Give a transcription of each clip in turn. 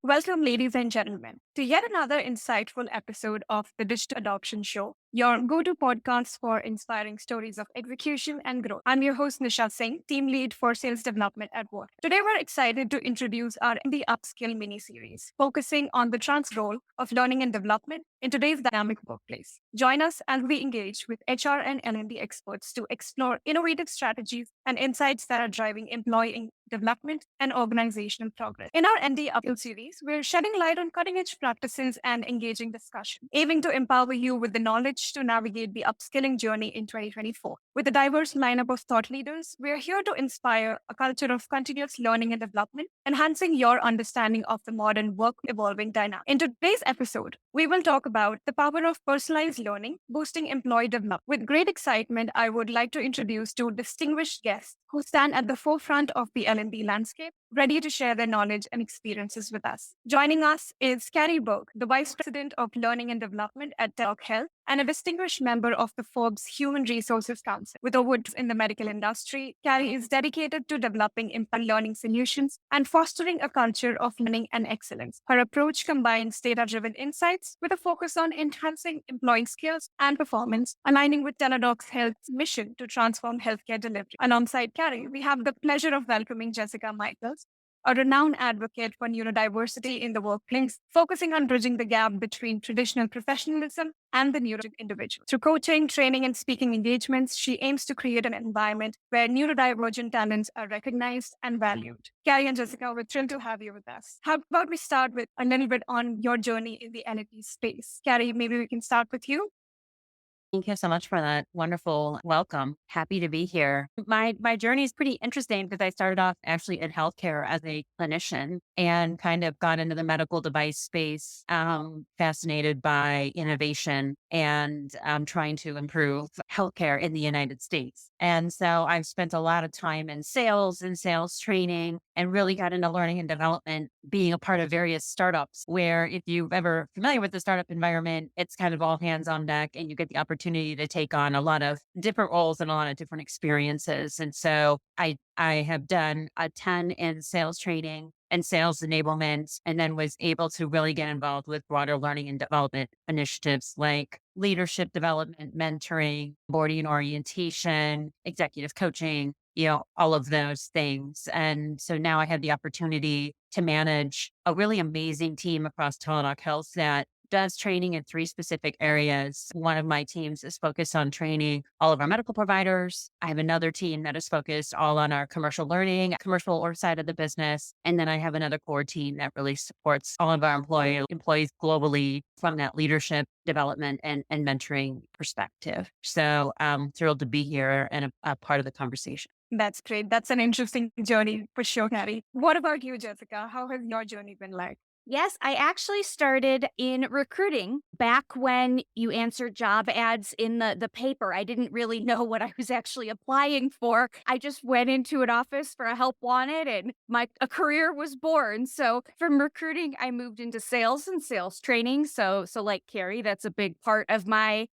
Welcome, ladies and gentlemen, to yet another insightful episode of the Digital Adoption Show, your go to podcast for inspiring stories of execution and growth. I'm your host, Nisha Singh, team lead for sales development at work. Today, we're excited to introduce our L&D Upskill mini series, focusing on the trans role of learning and development in today's dynamic workplace. Join us as we engage with HR and L&D experts to explore innovative strategies and insights that are driving employee development and organizational progress. In our ND Uphill series, we're shedding light on cutting edge practices and engaging discussion, aiming to empower you with the knowledge to navigate the upskilling journey in 2024. With a diverse lineup of thought leaders, we're here to inspire a culture of continuous learning and development, enhancing your understanding of the modern work evolving dynamic. In today's episode, we will talk about the power of personalized learning, boosting employee development. With great excitement, I would like to introduce two distinguished guests who stand at the forefront of the L&D landscape, ready to share their knowledge and experiences with us. Joining us is Carrie Berg, the Vice President of Learning and Development at Teladoc Health and a distinguished member of the Forbes Human Resources Council. With over in the medical industry, Carrie is dedicated to developing employee learning solutions and fostering a culture of learning and excellence. Her approach combines data-driven insights with a focus on enhancing employee skills and performance, aligning with Teladoc Health's mission to transform healthcare delivery. Alongside Carrie, we have the pleasure of welcoming Jessica Michaels, a renowned advocate for neurodiversity in the workplace, focusing on bridging the gap between traditional professionalism and the neurodivergent individual. Through coaching, training, and speaking engagements, she aims to create an environment where neurodivergent talents are recognized and valued. Carrie and Jessica, we're thrilled to have you with us. How about we start with a little bit on your journey in the L&D space? Carrie, maybe we can start with you. Thank you so much for that wonderful welcome. Happy to be here. My journey is pretty interesting because I started off actually in healthcare as a clinician and kind of got into the medical device space, fascinated by innovation and trying to improve healthcare in the United States. And so I've spent a lot of time in sales and sales training and really got into learning and development, being a part of various startups where if you've ever familiar with the startup environment, it's kind of all hands on deck and you get the opportunity to take on a lot of different roles and a lot of different experiences. And so I have done a ton in sales training and sales enablement, and then was able to really get involved with broader learning and development initiatives like leadership development, mentoring, boarding and orientation, executive coaching, all of those things. And so now I have the opportunity to manage a really amazing team across Teladoc Health that does training in three specific areas. One of my teams is focused on training all of our medical providers. I have another team that is focused all on our commercial learning, commercial or side of the business. And then I have another core team that really supports all of our employees globally from that leadership development and mentoring perspective. So I'm thrilled to be here and a part of the conversation. That's great. That's an interesting journey for sure, Carrie. What about you, Jessica? How has your journey been like? Yes, I actually started in recruiting back when you answered job ads in the paper. I didn't really know what I was actually applying for. I just went into an office for a help wanted and a career was born. So from recruiting, I moved into sales and sales training. So like Carrie, that's a big part of my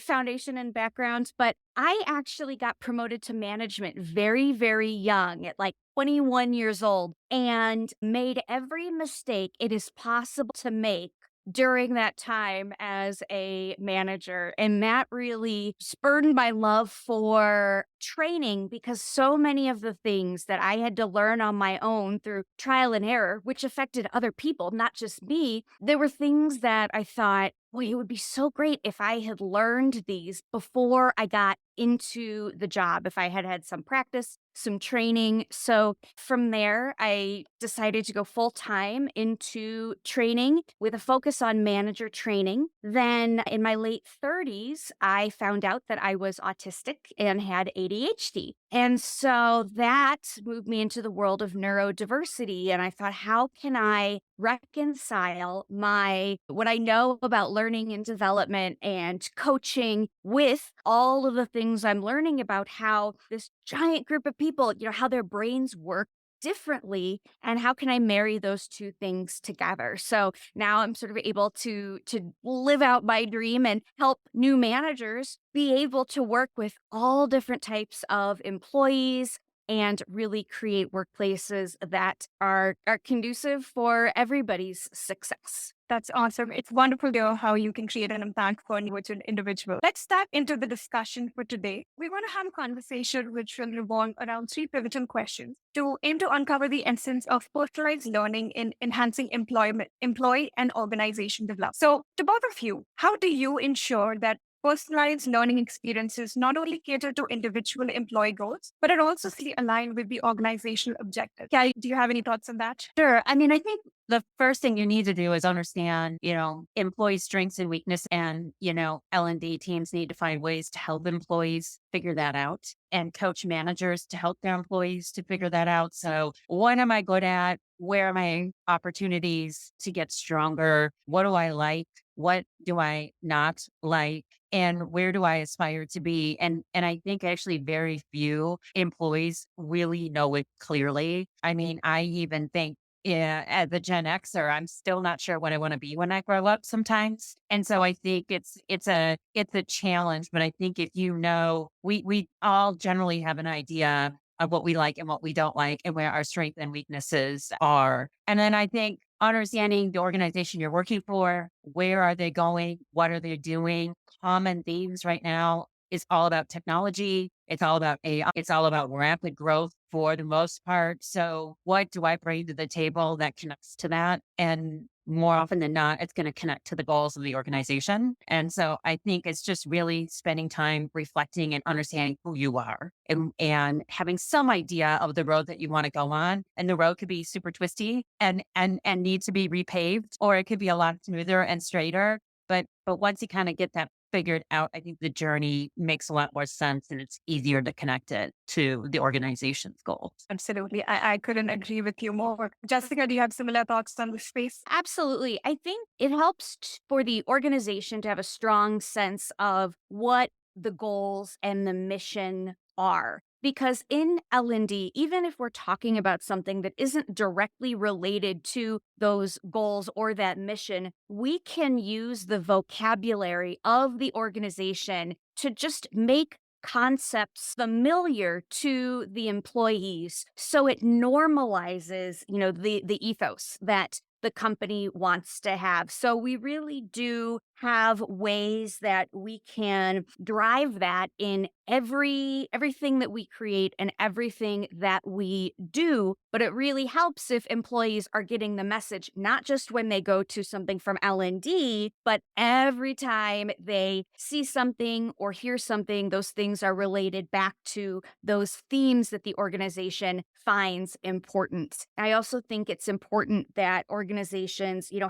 foundation and background. But I actually got promoted to management very, very young at like 21 years old and made every mistake it is possible to make during that time as a manager. And that really spurred my love for training because so many of the things that I had to learn on my own through trial and error, which affected other people, not just me, there were things that I thought, well, it would be so great if I had learned these before I got into the job, if I had had some practice, some training. So from there, I decided to go full time into training with a focus on manager training. Then in my late 30s, I found out that I was autistic and had ADHD. And so that moved me into the world of neurodiversity. And I thought, how can I reconcile what I know about learning and development and coaching with all of the things I'm learning about how this giant group of people, how their brains work differently, and how can I marry those two things together? So now I'm sort of able to live out my dream and help new managers be able to work with all different types of employees, and really create workplaces that are conducive for everybody's success. That's awesome. It's wonderful to hear how you can create an impact for an individual. Let's dive into the discussion for today. We want to have a conversation which will revolve around three pivotal questions to aim to uncover the essence of personalized learning in enhancing employee and organization development. So, to both of you, how do you ensure that personalized learning experiences not only cater to individual employee goals, but are also aligned with the organizational objective? Yeah, do you have any thoughts on that? Sure. I mean, I think the first thing you need to do is understand, employee strengths and weakness and, L&D teams need to find ways to help employees figure that out and coach managers to help their employees to figure that out. So what am I good at? Where are my opportunities to get stronger? What do I like? What do I not like? And where do I aspire to be? And I think actually very few employees really know it clearly. I mean, I even think, yeah, as a Gen Xer, I'm still not sure what I want to be when I grow up sometimes. And so I think it's a challenge, but I think if we all generally have an idea of what we like and what we don't like and where our strengths and weaknesses are. And then I think understanding the organization you're working for, where are they going? What are they doing? Common themes right now is all about technology. It's all about AI. It's all about rapid growth for the most part. So what do I bring to the table that connects to that? And more often than not, it's going to connect to the goals of the organization. And so I think it's just really spending time reflecting and understanding who you are and having some idea of the road that you want to go on. And the road could be super twisty and need to be repaved, or it could be a lot smoother and straighter. But once you kind of get that figured out, I think the journey makes a lot more sense and it's easier to connect it to the organization's goals. Absolutely. I couldn't agree with you more. Jessica, do you have similar thoughts on this space? Absolutely. I think it helps for the organization to have a strong sense of what the goals and the mission are. Because in L&D, even if we're talking about something that isn't directly related to those goals or that mission, we can use the vocabulary of the organization to just make concepts familiar to the employees so it normalizes the ethos that the company wants to have. So we really do have ways that we can drive that in everything that we create and everything that we do. But it really helps if employees are getting the message not just when they go to something from L&D, but every time they see something or hear something, those things are related back to those themes that the organization finds important. I also think it's important that organizations,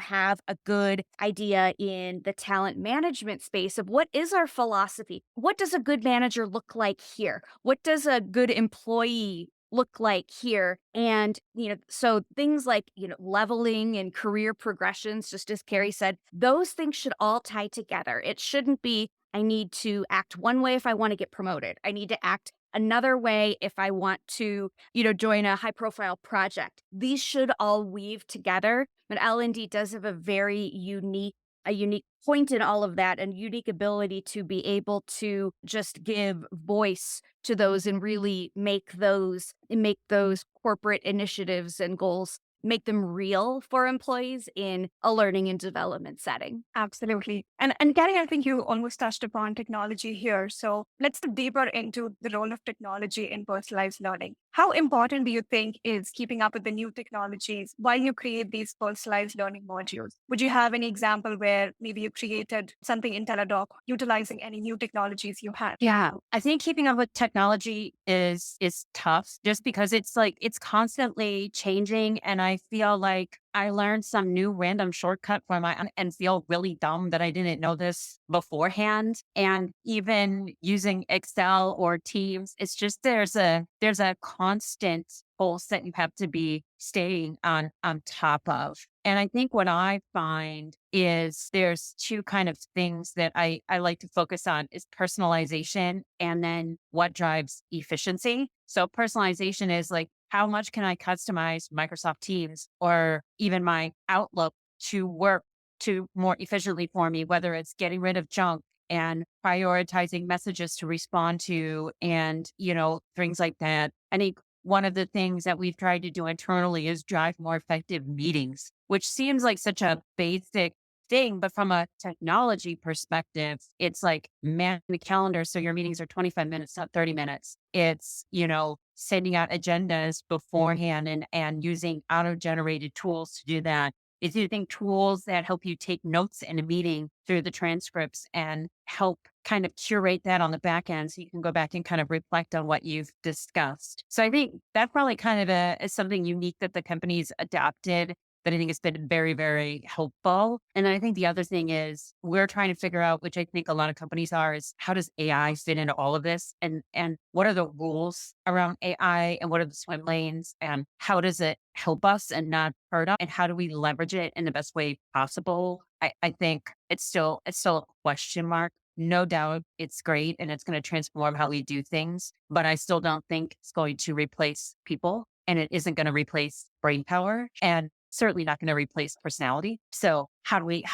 have a good idea in the talent management space of what is our philosophy? What does a good manager look like here? What does a good employee look like here? And, so things like, leveling and career progressions, just as Carrie said, those things should all tie together. It shouldn't be, I need to act one way if I want to get promoted. I need to act another way if I want to, join a high profile project. These should all weave together. But L&D does have a unique point in all of that and unique ability to be able to just give voice to those and really make those corporate initiatives and goals, make them real for employees in a learning and development setting. Absolutely. And Gary, I think you almost touched upon technology here. So let's dig deeper into the role of technology in personalized learning. How important do you think is keeping up with the new technologies while you create these personalized learning modules? Would you have any example where maybe you created something in Teladoc utilizing any new technologies you had? Yeah, I think keeping up with technology is tough just because it's constantly changing and I feel like I learned some new random shortcut for and feel really dumb that I didn't know this beforehand. And even using Excel or Teams, it's just there's a constant pulse that you have to be staying on top of. And I think what I find is there's two kind of things that I like to focus on is personalization and then what drives efficiency. So personalization is like, how much can I customize Microsoft Teams or even my Outlook to work to more efficiently for me, whether it's getting rid of junk and prioritizing messages to respond to and, things like that. I think one of the things that we've tried to do internally is drive more effective meetings, which seems like such a basic thing. But from a technology perspective, it's like man the calendar. So your meetings are 25 minutes, not 30 minutes. It's, sending out agendas beforehand and using auto-generated tools to do that. It's using tools that help you take notes in a meeting through the transcripts and help kind of curate that on the back end so you can go back and kind of reflect on what you've discussed. So I think that's probably kind of is something unique that the company's adopted that I think has been very, very helpful. And then I think the other thing is we're trying to figure out, which I think a lot of companies are, is how does AI fit into all of this? And what are the rules around AI and what are the swim lanes and how does it help us and not hurt us? And how do we leverage it in the best way possible? I think it's still a question mark. No doubt it's great and it's going to transform how we do things, but I still don't think it's going to replace people and it isn't going to replace brain power and certainly not going to replace personality. So how do we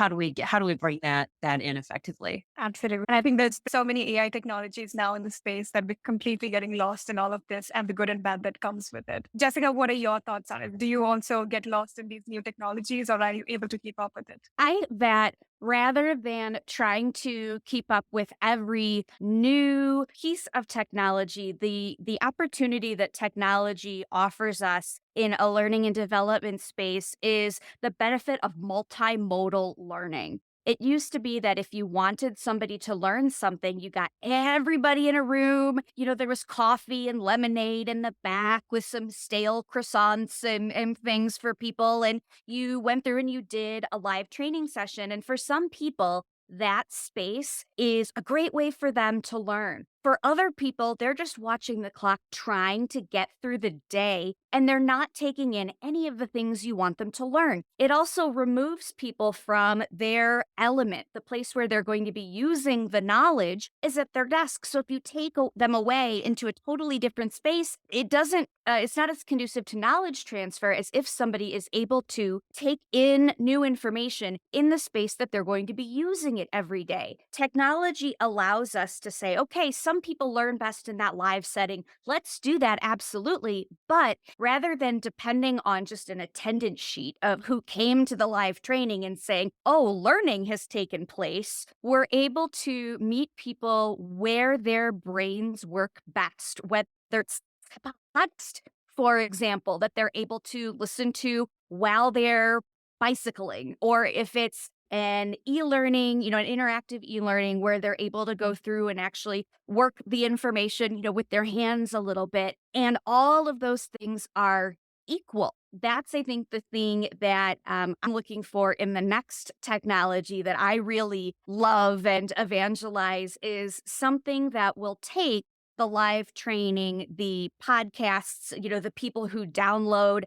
bring that in effectively? Absolutely. And I think there's so many AI technologies now in the space that we're completely getting lost in all of this and the good and bad that comes with it. Jessica, what are your thoughts on it? Do you also get lost in these new technologies or are you able to keep up with it? I think that rather than trying to keep up with every new piece of technology, the opportunity that technology offers us in a learning and development space is the benefit of multimodal learning. It used to be that if you wanted somebody to learn something, you got everybody in a room. There was coffee and lemonade in the back with some stale croissants and things for people. And you went through and you did a live training session. And for some people, that space is a great way for them to learn. For other people, they're just watching the clock trying to get through the day and they're not taking in any of the things you want them to learn. It also removes people from their element. The place where they're going to be using the knowledge is at their desk. So if you take them away into a totally different space, it's not as conducive to knowledge transfer as if somebody is able to take in new information in the space that they're going to be using it every day. Technology allows us to say, okay, some people learn best in that live setting. Let's do that, absolutely. But rather than depending on just an attendance sheet of who came to the live training and saying, oh, learning has taken place, we're able to meet people where their brains work best, whether it's a podcast, for example, that they're able to listen to while they're bicycling, or if it's an e-learning, an interactive e-learning where they're able to go through and actually work the information, with their hands a little bit. And all of those things are equal. That's, I think, the thing that I'm looking for in the next technology that I really love and evangelize is something that will take the live training, the podcasts, the people who download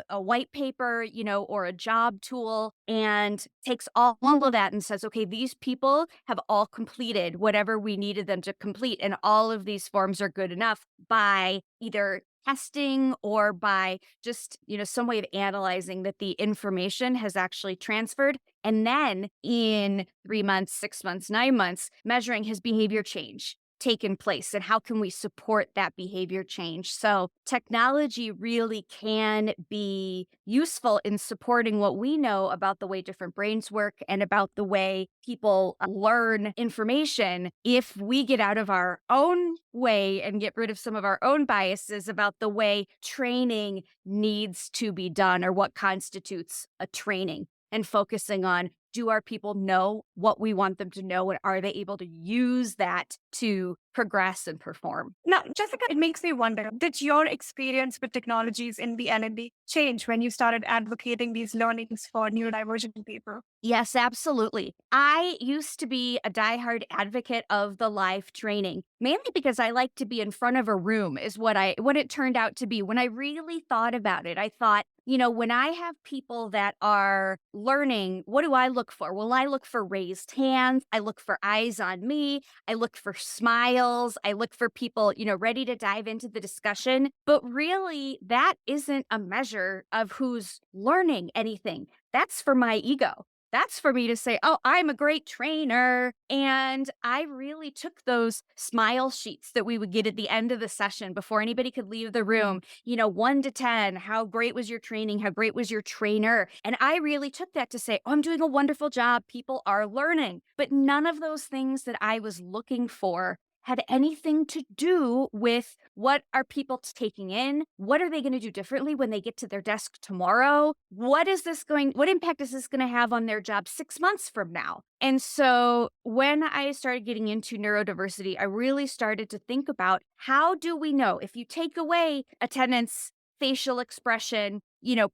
a white paper, or a job tool and takes all of that and says, okay, these people have all completed whatever we needed them to complete. And all of these forms are good enough by either testing or by just, some way of analyzing that the information has actually transferred. And then in 3 months, 6 months, 9 months, measuring his behavior change taken place and how can we support that behavior change. So technology really can be useful in supporting what we know about the way different brains work and about the way people learn information if we get out of our own way and get rid of some of our own biases about the way training needs to be done or what constitutes a training, and focusing on, do our people know what we want them to know? And are they able to use that to progress and perform? Now, Jessica, it makes me wonder, did your experience with technologies in the L&D change when you started advocating these learnings for neurodivergent people? Yes, absolutely. I used to be a diehard advocate of the live training, mainly because I like to be in front of a room is what it turned out to be. When I really thought about it, I thought, when I have people that are learning, what do I look for? Well, I look for raised hands. I look for eyes on me. I look for smiles. I look for people, ready to dive into the discussion. But really, that isn't a measure of who's learning anything. That's for my ego. That's for me to say, oh, I'm a great trainer. And I really took those smile sheets that we would get at the end of the session before anybody could leave the room, 1 to 10, how great was your training? How great was your trainer? And I really took that to say, oh, I'm doing a wonderful job. People are learning. But none of those things that I was looking for had anything to do with what are people taking in? What are they going to do differently when they get to their desk tomorrow? What impact is this going to have on their job 6 months from now? And so when I started getting into neurodiversity, I really started to think about how do we know if you take away attendance, facial expression,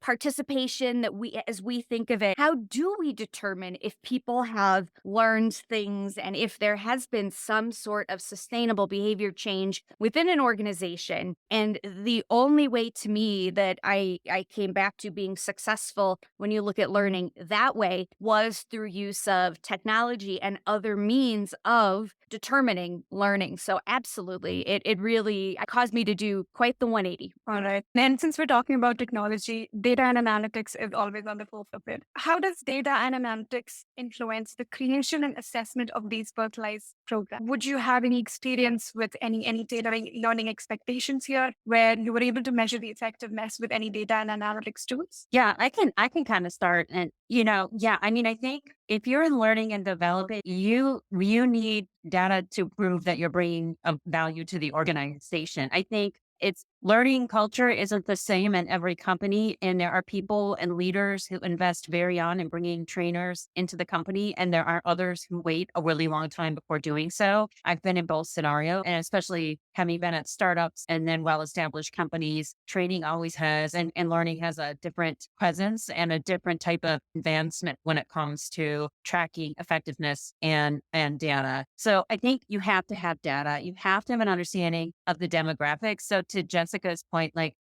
participation that as we think of it, how do we determine if people have learned things and if there has been some sort of sustainable behavior change within an organization? And the only way to me that I came back to being successful when you look at learning that way was through use of technology and other means of determining learning. So absolutely, it really caused me to do quite the 180. All right. And since we're talking about technology, data and analytics is always on the forefront of it. How does data and analytics influence the creation and assessment of these personalized programs? Would you have any experience with any data learning expectations here where you were able to measure the effectiveness with any data and analytics tools? Yeah, I can kind of start and yeah, I mean, I think if you're in learning and development, you need data to prove that you're bringing a value to the organization. I think it's learning culture isn't the same in every company, and there are people and leaders who invest very on in bringing trainers into the company, and there are others who wait a really long time before doing so. I've been in both scenarios, and especially having been at startups and then well-established companies, training always has and learning has a different presence and a different type of advancement when it comes to tracking effectiveness and data. So I think you have to have data. You have to have an understanding of the demographics. So to Jessica's point, like,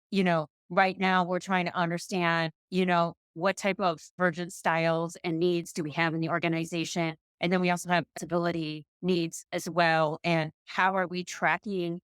right now we're trying to understand, what type of divergent styles and needs do we have in the organization? And then we also have disability needs as well. And how are we tracking,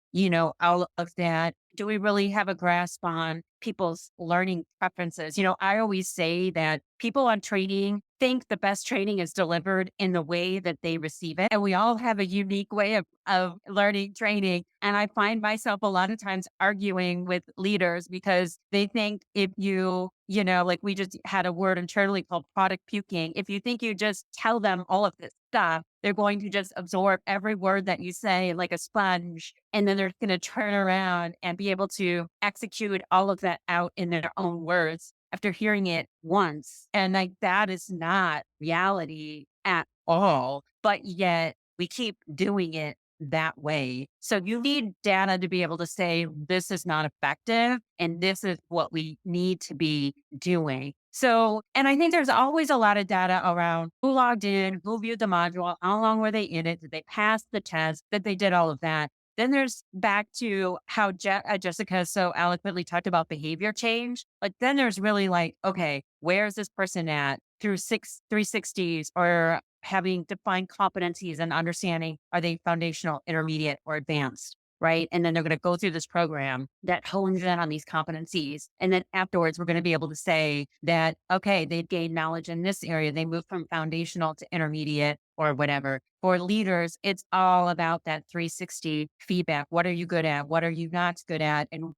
all of that? Do we really have a grasp on people's learning preferences? I always say that people on training think the best training is delivered in the way that they receive it. And we all have a unique way of learning training. And I find myself a lot of times arguing with leaders because they think if like we just had a word internally called product puking. If you think you just tell them all of this stuff, they're going to just absorb every word that you say like a sponge. And then they're going to turn around and be able to execute all of that out in their own words after hearing it once. And like that is not reality at all. But yet we keep doing it that way. So you need data to be able to say, this is not effective and this is what we need to be doing. So, and I think there's always a lot of data around who logged in, who viewed the module, how long were they in it, did they pass the test, that they did all of that. Then there's back to how Jessica so eloquently talked about behavior change. Like then there's really like, okay, where is this person at through 360s or having defined competencies and understanding, are they foundational, intermediate, or advanced? Right. And then they're going to go through this program that hones in on these competencies. And then afterwards, we're going to be able to say that, okay, they've gained knowledge in this area. They moved from foundational to intermediate or whatever. For leaders, it's all about that 360 feedback. What are you good at? What are you not good at? And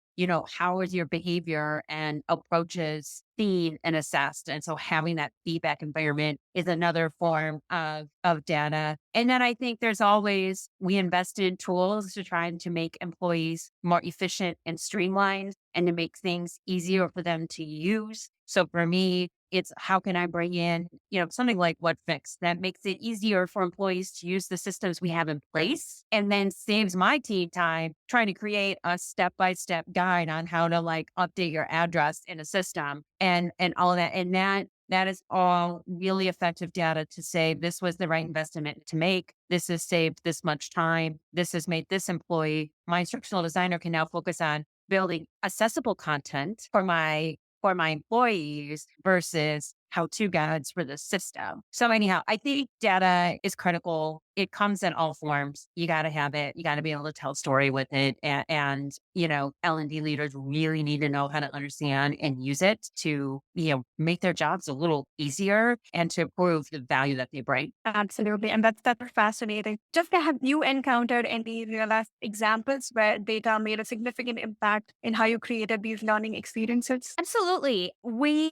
how is your behavior and approaches seen and assessed? And so having that feedback environment is another form of data. And then I think there's always, we invest in tools to try to make employees more efficient and streamlined and to make things easier for them to use. So for me, it's how can I bring in, something like What Fix that makes it easier for employees to use the systems we have in place and then saves my team time trying to create a step-by-step guide on how to like update your address in a system and all of that. And that is all really effective data to say this was the right investment to make. This has saved this much time. This has made this employee, my instructional designer can now focus on building accessible content for my employees versus how-to guides for the system. So anyhow, I think data is critical. It comes in all forms. You got to have it. You got to be able to tell a story with it. And L&D leaders really need to know how to understand and use it to, make their jobs a little easier and to prove the value that they bring. Absolutely. And that's fascinating. Just have you encountered any real life examples where data made a significant impact in how you created these learning experiences? Absolutely. We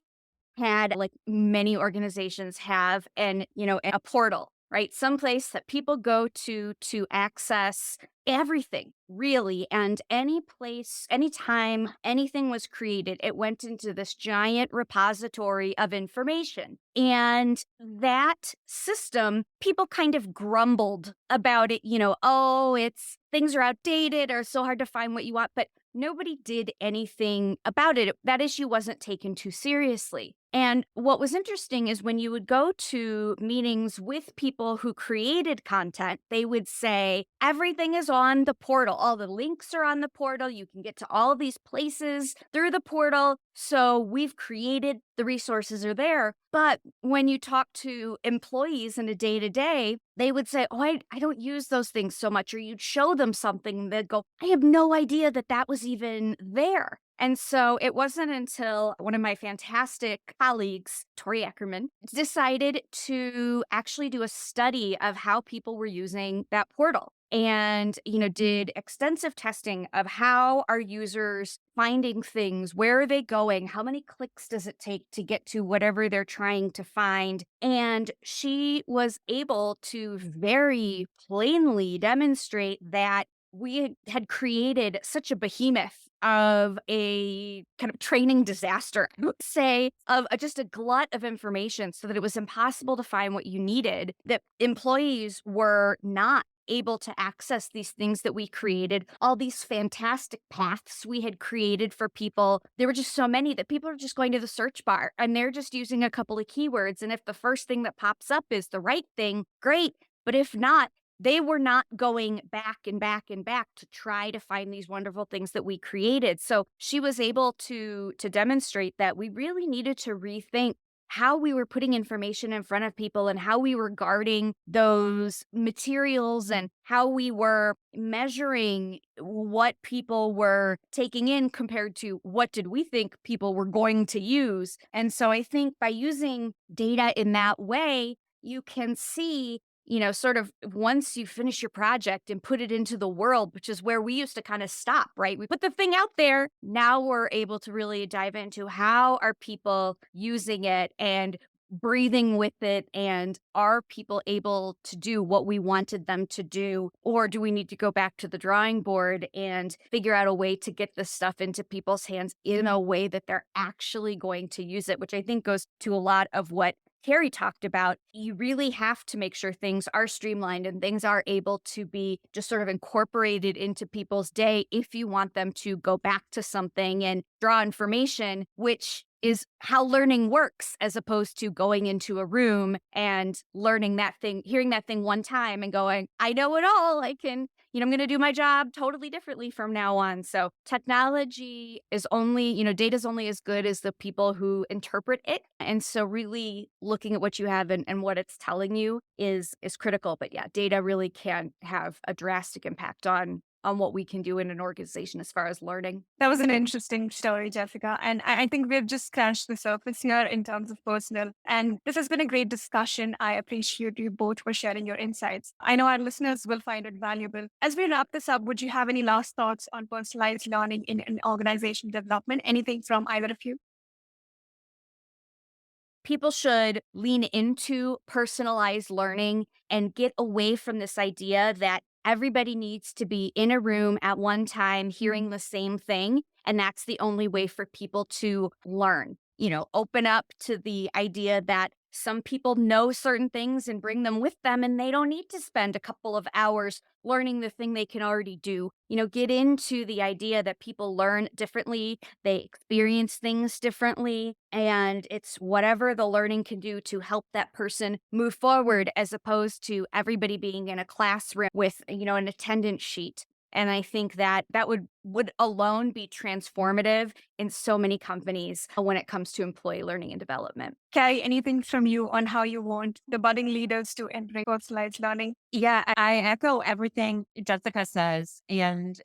had, like many organizations have, a portal, right? Someplace that people go to access everything, really. And any place, anytime anything was created, it went into this giant repository of information. And that system, people kind of grumbled about it, oh, it's things are outdated or so hard to find what you want. But nobody did anything about it. That issue wasn't taken too seriously. And what was interesting is when you would go to meetings with people who created content, they would say, everything is on the portal. All the links are on the portal. You can get to all these places through the portal. So we've created the resources are there. But when you talk to employees in a day to day, they would say, oh, I don't use those things so much. Or you'd show them something, they'd go, I have no idea that that was even there. And so it wasn't until one of my fantastic colleagues, Tori Ackerman, decided to actually do a study of how people were using that portal and, did extensive testing of how are users finding things, where are they going, how many clicks does it take to get to whatever they're trying to find. And she was able to very plainly demonstrate that we had created such a behemoth of a kind of training disaster, I would say, of just a glut of information so that it was impossible to find what you needed, that employees were not able to access these things that we created, all these fantastic paths we had created for people. There were just so many that people are just going to the search bar and they're just using a couple of keywords. And if the first thing that pops up is the right thing, great. But if not, they were not going back and back and back to try to find these wonderful things that we created. So she was able to demonstrate that we really needed to rethink how we were putting information in front of people and how we were guarding those materials and how we were measuring what people were taking in compared to what did we think people were going to use. And so I think by using data in that way, you can see, sort of once you finish your project and put it into the world, which is where we used to kind of stop, right? We put the thing out there. Now we're able to really dive into how are people using it and breathing with it, and are people able to do what we wanted them to do, or do we need to go back to the drawing board and figure out a way to get this stuff into people's hands in a way that they're actually going to use it, which I think goes to a lot of what Carrie talked about. You really have to make sure things are streamlined and things are able to be just sort of incorporated into people's day if you want them to go back to something and draw information, which is how learning works, as opposed to going into a room and learning that thing, hearing that thing one time and going, I know it all. I can, I'm going to do my job totally differently from now on. So technology is only, data is only as good as the people who interpret it. And so really looking at what you have and what it's telling you is critical. But yeah, data really can have a drastic impact on what we can do in an organization as far as learning. That was an interesting story, Jessica. And I think we've just scratched the surface here in terms of personal. And this has been a great discussion. I appreciate you both for sharing your insights. I know our listeners will find it valuable. As we wrap this up, would you have any last thoughts on personalized learning in organization development? Anything from either of you? People should lean into personalized learning and get away from this idea that everybody needs to be in a room at one time hearing the same thing. And that's the only way for people to learn. Open up to the idea that some people know certain things and bring them with them, and they don't need to spend a couple of hours learning the thing they can already do. Get into the idea that people learn differently, they experience things differently, and it's whatever the learning can do to help that person move forward, as opposed to everybody being in a classroom with, an attendance sheet. And I think that would would alone be transformative in so many companies when it comes to employee learning and development. Carrie, anything from you on how you want the budding leaders to embrace personalized learning? Yeah, I echo everything Jessica says. And,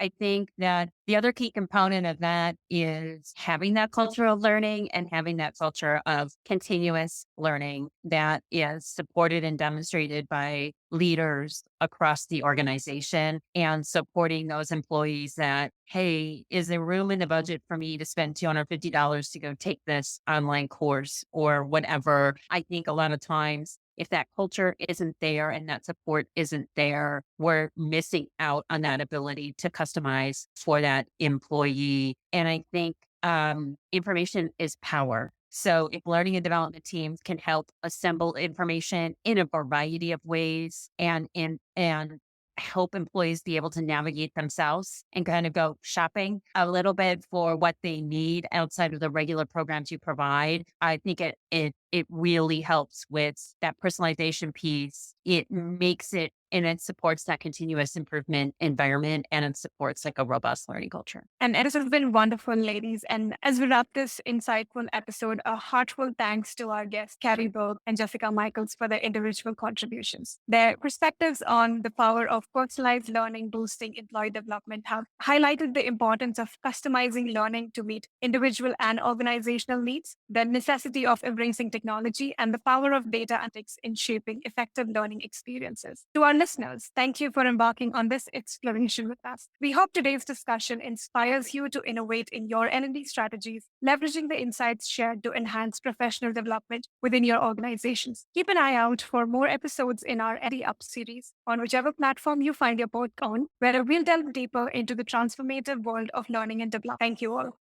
I think that the other key component of that is having that culture of learning and having that culture of continuous learning that is supported and demonstrated by leaders across the organization and supporting those employees that, hey, is there room in the budget for me to spend $250 to go take this online course or whatever? I think a lot of times if that culture isn't there and that support isn't there, we're missing out on that ability to customize for that employee. And I think information is power. So if learning and development teams can help assemble information in a variety of ways and help employees be able to navigate themselves and kind of go shopping a little bit for what they need outside of the regular programs you provide, I think it really helps with that personalization piece. It makes it and it supports that continuous improvement environment and it supports like a robust learning culture. And it has been wonderful, ladies. And as we wrap this insightful episode, a heartfelt thanks to our guests, Carrie Berg and Jessica Michaels, for their individual contributions. Their perspectives on the power of personalized learning boosting employee development have highlighted the importance of customizing learning to meet individual and organizational needs, the necessity of embracing technology, and the power of data analytics in shaping effective learning experiences. To our listeners, thank you for embarking on this exploration with us. We hope today's discussion inspires you to innovate in your L&D strategies, leveraging the insights shared to enhance professional development within your organizations. Keep an eye out for more episodes in our L&D Up series on whichever platform you find your podcast on, where we'll delve deeper into the transformative world of learning and development. Thank you all.